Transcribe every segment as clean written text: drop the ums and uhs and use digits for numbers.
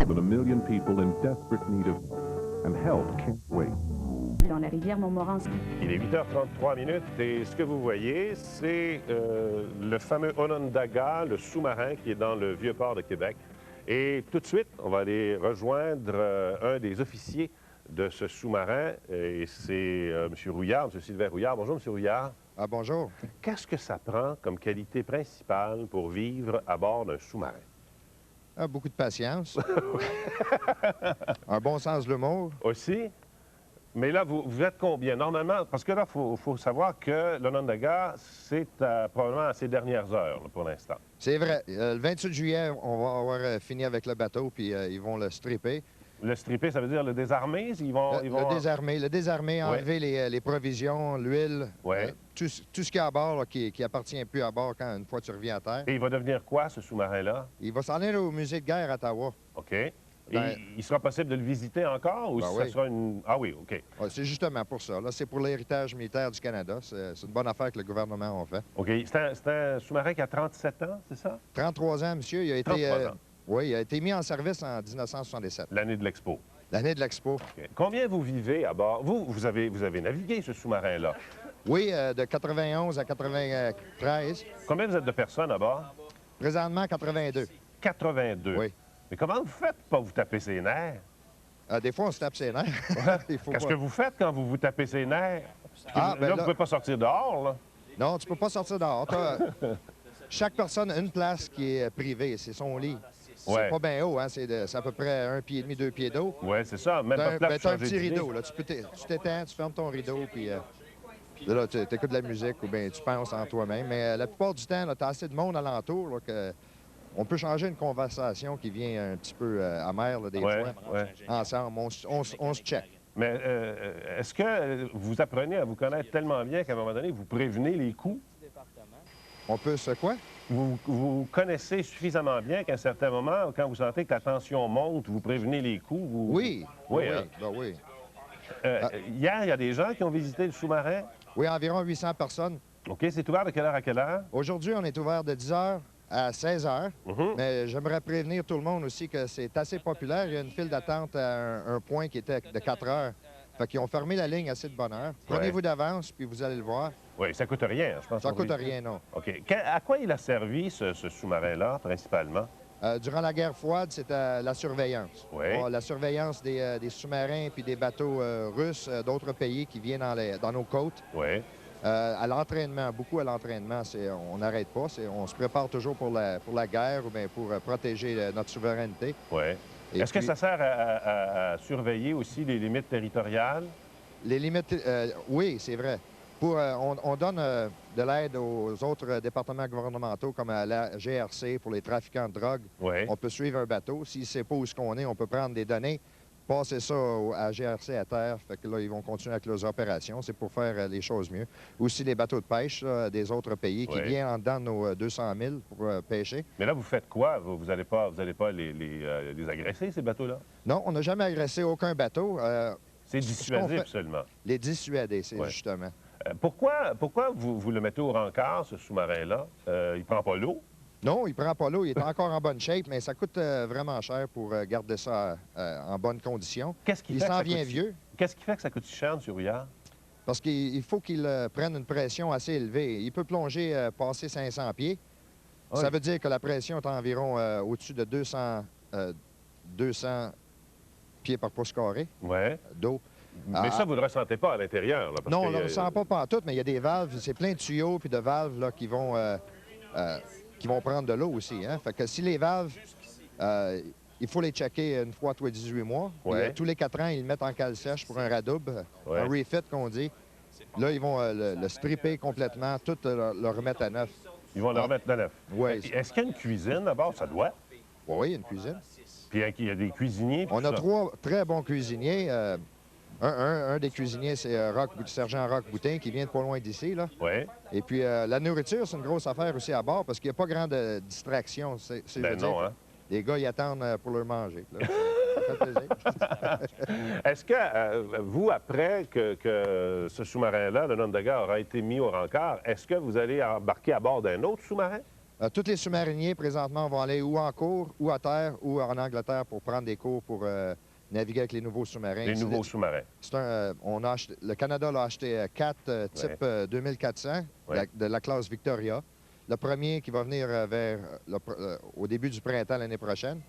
but a million people in desperate need of and help can't wait. Dans la rivière Montmorency. Il est 8h33 et ce que vous voyez, c'est le fameux Onondaga, le sous-marin qui est dans le Vieux-Port de Québec. Et tout de suite, on va aller rejoindre un des officiers de ce sous-marin, et c'est M. Rouillard, M. Sylvain Rouillard. Bonjour, M. Rouillard. Ah, bonjour. Qu'est-ce que ça prend comme qualité principale pour vivre à bord d'un sous-marin? Ah, beaucoup de patience. Un bon sens de l'humour. Aussi? Mais là, vous êtes combien? Normalement, parce que là, il faut savoir que l'Onondaga, c'est probablement à ses dernières heures, là, pour l'instant. C'est vrai. Le 28 juillet, on va avoir fini avec le bateau, puis ils vont le stripper. Le stripper, ça veut dire le désarmer? Le désarmer, enlever les provisions, l'huile, tout ce qui est à bord, là, qui appartient plus à bord une fois que tu reviens à terre. Et il va devenir quoi, ce sous-marin-là? Il va s'en aller au musée de guerre à Ottawa. OK. Et il sera possible de le visiter encore ou ça sera une... Ah oui, OK. C'est justement pour ça. C'est pour l'héritage militaire du Canada. C'est une bonne affaire que le gouvernement a fait. OK. C'est un sous-marin qui a 37 ans, c'est ça? 33 ans, monsieur. Il a été... 33 ans. Oui, il a été mis en service en 1977. L'année de l'Expo. L'année de l'Expo. Okay. Combien vous vivez à bord? Vous avez navigué ce sous-marin-là? Oui, de 91 à 93. Combien vous êtes de personnes à bord? Présentement, 82. 82? Oui. Mais comment vous faites pour pas vous taper ses nerfs? Des fois, on se tape ses nerfs. Qu'est-ce que vous faites quand vous vous tapez ses nerfs? Là, vous ne pouvez pas sortir dehors, là? Non, tu peux pas sortir dehors. Chaque personne a une place qui est privée. C'est son lit. C'est pas bien haut, hein? C'est à peu près 1,5 pied, 2 pieds d'eau. Oui, c'est ça. Même pas de place t'as un petit rideau, là. Tu t'étends, tu fermes ton rideau, puis là, tu écoutes de la musique ou bien tu penses en toi-même. Mais la plupart du temps, tu as assez de monde alentour là, que on peut changer une conversation qui vient un petit peu amère, là, des fois. Ensemble, on se check. Mais est-ce que vous apprenez à vous connaître tellement bien qu'à un moment donné, vous prévenez les coups? On peut se quoi? Vous connaissez suffisamment bien qu'à un certain moment, quand vous sentez que la tension monte, vous prévenez les coups? Oui. Oui, hein? oui. Hier, il y a des gens qui ont visité le sous-marin? Oui, environ 800 personnes. OK. C'est ouvert de quelle heure à quelle heure? Aujourd'hui, on est ouvert de 10 h à 16 h. Mais j'aimerais prévenir tout le monde aussi que c'est assez populaire. Il y a une file d'attente à un point qui était de 4 heures. Fait qu'ils ont fermé la ligne assez de bonne heure. Prenez-vous d'avance, puis vous allez le voir. Oui, ça coûte rien, je pense. Ça coûte rien, non. OK. À quoi il a servi, ce sous-marin-là, principalement? Durant la guerre froide, c'était la surveillance. La surveillance des sous-marins puis des bateaux russes d'autres pays qui viennent dans nos côtes. Oui. À l'entraînement, beaucoup à l'entraînement, on n'arrête pas. On se prépare toujours pour la guerre ou bien pour protéger notre souveraineté. Oui. Est-ce que ça sert à surveiller aussi les limites territoriales? Les limites, oui, c'est vrai. On donne de l'aide aux autres départements gouvernementaux, comme à la GRC pour les trafiquants de drogue. On peut suivre un bateau. S'il ne sait pas où on est, on peut prendre des données, passer ça à la GRC à terre. Fait que là, ils vont continuer avec leurs opérations. C'est pour faire les choses mieux. Aussi les bateaux de pêche là, des autres pays qui viennent en dedans de nos 200 000 pour pêcher. Mais là, vous faites quoi? Vous n'allez pas les agresser, ces bateaux-là? Non, on n'a jamais agressé aucun bateau. C'est dissuasif seulement. Les dissuader, c'est justement. Pourquoi vous le mettez au rencard, ce sous-marin-là? Il prend pas l'eau? Non, il prend pas l'eau. Il est encore en bonne shape, mais ça coûte vraiment cher pour garder ça en bonne condition. Il s'en vient vieux. Qu'est-ce qui fait que ça coûte si cher, M. Rouillard? Parce qu'il faut qu'il prenne une pression assez élevée. Il peut plonger passer 500 pieds. Oui. Ça veut dire que la pression est environ au-dessus de 200 pieds par pouce carré d'eau. Mais ça, vous ne le ressentez pas à l'intérieur? Non, on ne le ressent pas partout, mais il y a des valves. C'est plein de tuyaux puis de valves là, qui vont prendre de l'eau aussi. Hein? Fait que si les valves, il faut les checker une fois tous les 18 mois. Tous les 4 ans, ils le mettent en cale sèche pour un radoub, un refit qu'on dit. Là, ils vont le stripper complètement, tout le remettre à neuf. Ils vont le remettre à neuf? Oui. Est-ce qu'il y a une cuisine d'abord? Ça doit? Oui, il y a une cuisine. Puis il y a des cuisiniers? On a 3 très bons cuisiniers. Un des cuisiniers, c'est Sergent Roch Boutin, qui vient de pas loin d'ici. Et puis, la nourriture, c'est une grosse affaire aussi à bord, parce qu'il n'y a pas grande distraction. Non, hein? Les gars, ils attendent pour leur manger. Là. Ça fait plaisir. Est-ce que vous, après que ce sous-marin-là, le Onondaga, aura été mis au rencard, est-ce que vous allez embarquer à bord d'un autre sous-marin? Tous les sous-mariniers, présentement, vont aller ou en cours, ou à terre, ou en Angleterre pour prendre des cours pour naviguer avec les nouveaux sous-marins. Les nouveaux sous-marins. Le Canada l'a acheté 4 type 2400 de la classe Victoria. Le premier qui va venir au début du printemps l'année prochaine.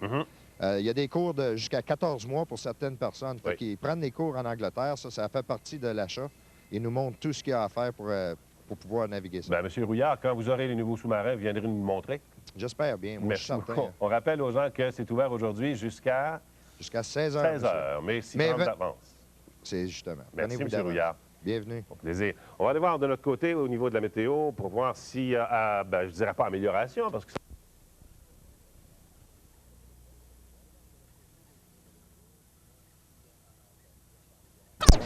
Il y a des cours de jusqu'à 14 mois pour certaines personnes qui prennent des cours en Angleterre. Ça fait partie de l'achat. Ils nous montrent tout ce qu'il y a à faire pour pouvoir naviguer ça. Bien, M. Rouillard, quand vous aurez les nouveaux sous-marins, vous viendrez nous montrer? J'espère bien. Moi, merci je suis certain. beaucoup. On rappelle aux gens que c'est ouvert aujourd'hui jusqu'à 16 h. 16 h, mais si on avance. C'est justement. Merci, M. Rouillard. Bienvenue. Au plaisir. On va aller voir de notre côté au niveau de la météo pour voir s'il y a, je ne dirais pas amélioration, parce que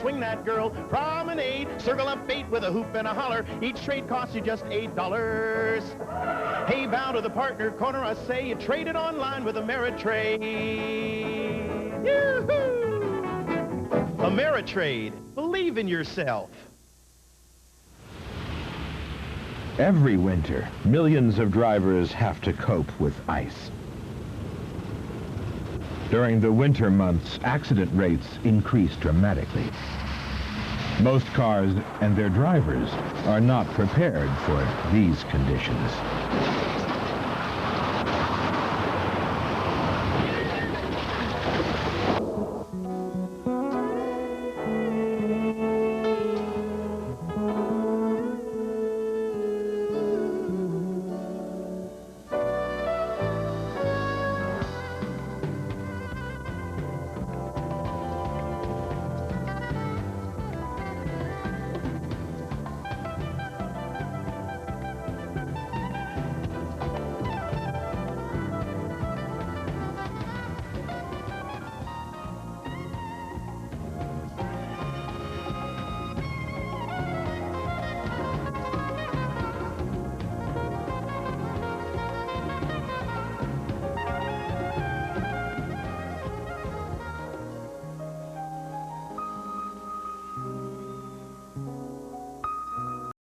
swing that girl, promenade, circle up bait with a hoop and a holler. Each trade costs you just $8. Hey, bow to the partner, corner us say you traded online with Ameritrade. Yoo-hoo! Ameritrade, believe in yourself. Every winter, millions of drivers have to cope with ice. During the winter months, accident rates increase dramatically. Most cars and their drivers are not prepared for these conditions.